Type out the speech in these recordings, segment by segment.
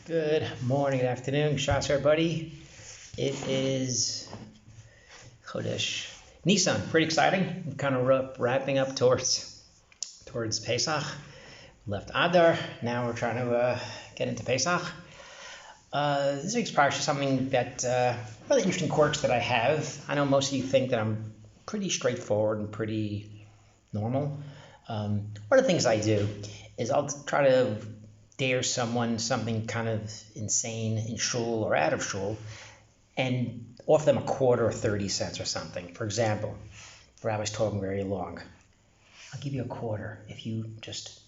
Good morning, good afternoon, shots everybody. It is Chodesh Nisan, pretty exciting. I'm kind of wrapping up towards Pesach. Left Adar, now we're trying to get into Pesach. This week's parsha is something that really interesting quirks that I have. I know most of you think that I'm pretty straightforward and pretty normal. One of the things I do is I'll try to dare someone something kind of insane in shul or out of shul and offer them a quarter or 30 cents or something. For example, the rabbi's talking very long. I'll give you a quarter if you just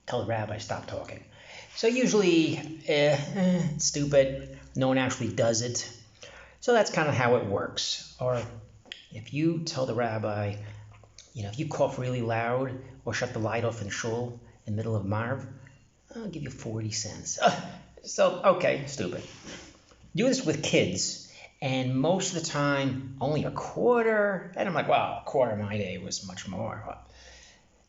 tell the rabbi stop talking. So usually, it's stupid. No one actually does it. So that's kind of how it works. Or if you tell the rabbi, if you cough really loud or shut the light off in shul in the middle of Marv, I'll give you 40 cents. Okay, stupid. Do this with kids, and most of the time, only a quarter. And I'm like, wow, a quarter in my day was much more.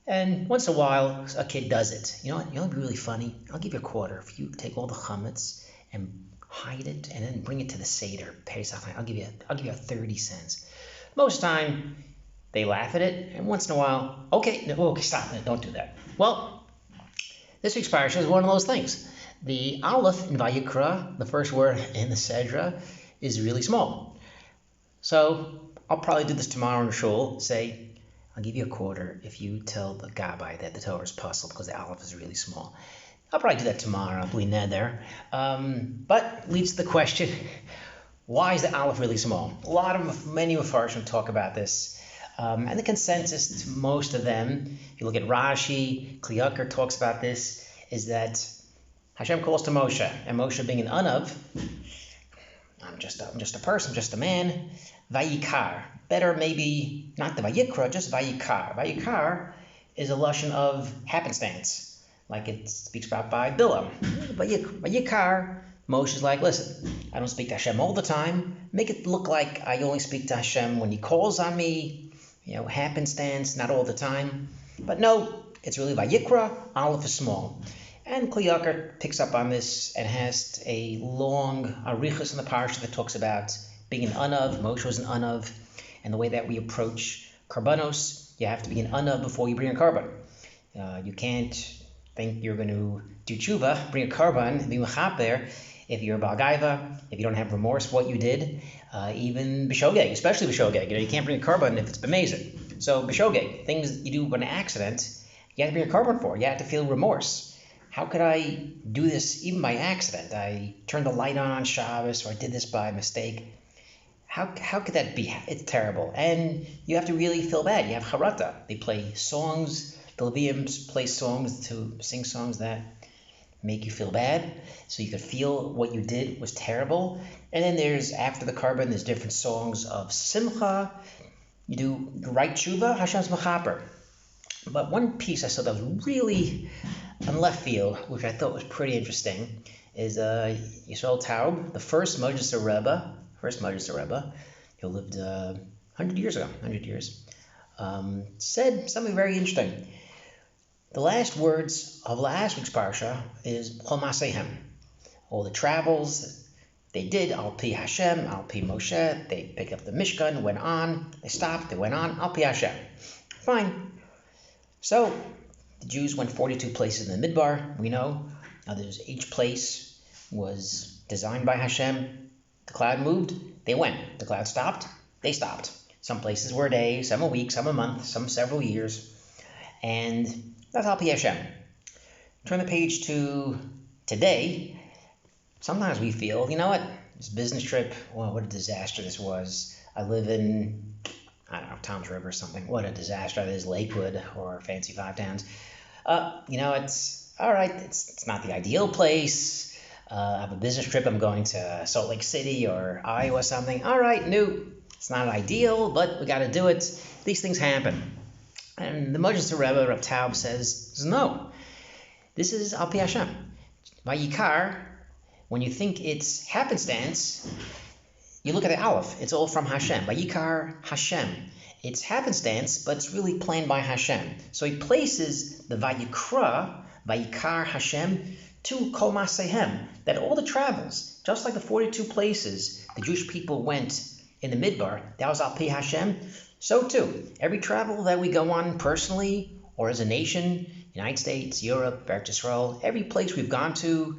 And once in a while, a kid does it. You know what? It'd be really funny. I'll give you a quarter if you take all the chametz and hide it, and then bring it to the Seder Pesach. I'll give you 30 cents. Most of the time, they laugh at it, and once in a while, okay, stop it, don't do that. Well, this week's parsha is one of those things. The aleph in vayikra, the first word in the Sedra, is really small. So I'll probably do this tomorrow in shul. Say, I'll give you a quarter if you tell the gabbai that the Torah is puzzled because the aleph is really small. I'll probably do that tomorrow. I'll bleed ned there. But leads to the question, why is the aleph really small? Many Mefarshim talk about this. And the consensus to most of them, if you look at Rashi, Kliyakar talks about this, is that Hashem calls to Moshe, and Moshe being an Anav, I'm just a person, just a man, vayikra. Better maybe not the vayikra, just vayikra. Vayikra is a lashon of happenstance, like it speaks about by Bilam. Vayikra, Moshe's like, listen, I don't speak to Hashem all the time. Make it look like I only speak to Hashem when He calls on me. Happenstance, not all the time. But no, it's really vayikra, aleph is small. And Kliyakar picks up on this and has a long arichas in the parsha that talks about being an anav. Moshe was an anav, and the way that we approach karbanos, you have to be an anav before you bring a karban. You can't think you're going to do tshuva, bring a karban, and be mechaper if you're a balgaiva, if you don't have remorse for what you did. Even b'shogeg, especially b'shogeg. You can't bring a karban if it's b'mezid. So b'shogeg, things you do by an accident, you have to bring a karban for. You have to feel remorse. How could I do this even by accident? I turned the light on Shabbos, or I did this by mistake. How could that be? It's terrible. And you have to really feel bad. You have charata. They play songs. The Levium play songs to sing songs that make you feel bad, so you could feel what you did was terrible. And then there's, after the karban, there's different songs of simcha. You do right tshuva, Hashem's mechaper. But one piece I saw that was really on left field, which I thought was pretty interesting, is Yisrael Taub, the first Modzitzer Rebbe, who lived 100 years ago, said something very interesting. The last words of last week's parsha is Chol Masehem. All the travels they did, Al Pi Hashem, Al Pi Moshe, they picked up the Mishkan, went on, they stopped, they went on, Al Pi Hashem. Fine. So, the Jews went 42 places in the Midbar, we know. Each place was designed by Hashem. The cloud moved, they went. The cloud stopped, they stopped. Some places were a day, some a week, some a month, some several years. And that's Al Pi Hashem. Turn the page to today. Sometimes we feel, you know what, this business trip, well, what a disaster this was. I live in, Tom's River or something. What a disaster that is, Lakewood or Fancy Five Towns. It's all right. It's not the ideal place. I have a business trip. I'm going to Salt Lake City or Iowa or something. All right, it's not ideal, but we got to do it. These things happen. And the Modzitzer Rebbe, Reb Taub, says, no, this is Al Pi Hashem. Vayikar, when you think it's happenstance, you look at the aleph, it's all from Hashem. Vayikar Hashem. It's happenstance, but it's really planned by Hashem. So he places the Vayikra, Vayikar Hashem, to Kol Masehem, that all the travels, just like the 42 places the Jewish people went in the Midbar, that was Al Pi Hashem, so too, every travel that we go on personally or as a nation, United States, Europe, Eretz Yisrael, every place we've gone to,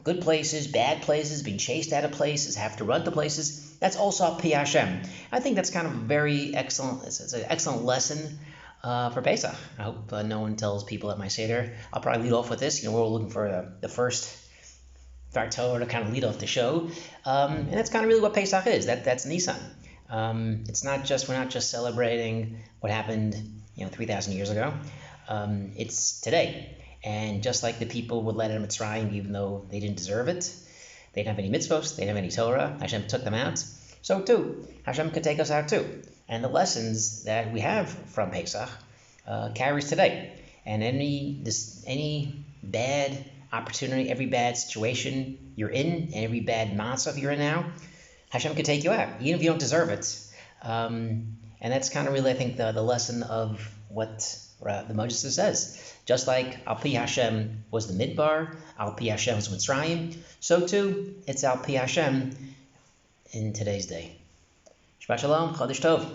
good places, bad places, being chased out of places, have to run to places, that's also Al Pi Hashem. I think that's kind of very excellent, it's an excellent lesson for Pesach. I hope no one tells people at my Seder. I'll probably lead off with this. We're all looking for the first Vartor to kind of lead off the show. And that's kind of really what Pesach is. That's Nisan. It's not just, we're not just celebrating what happened 3,000 years ago. It's today. And just like the people were led out of Mitzrayim, even though they didn't deserve it, they didn't have any mitzvos, they didn't have any Torah, Hashem took them out. So too, Hashem could take us out too. And the lessons that we have from Pesach carries today. And any bad opportunity, every bad situation you're in, and every bad matzah you're in now, Hashem could take you out, even if you don't deserve it. And that's kind of really, I think, the lesson of what the Moses says. Just like Al Pi Hashem was the Midbar, Al Pi Hashem was Mitzrayim, so too, it's Al Pi Hashem in today's day. Shabbat Shalom, Chodesh Tov.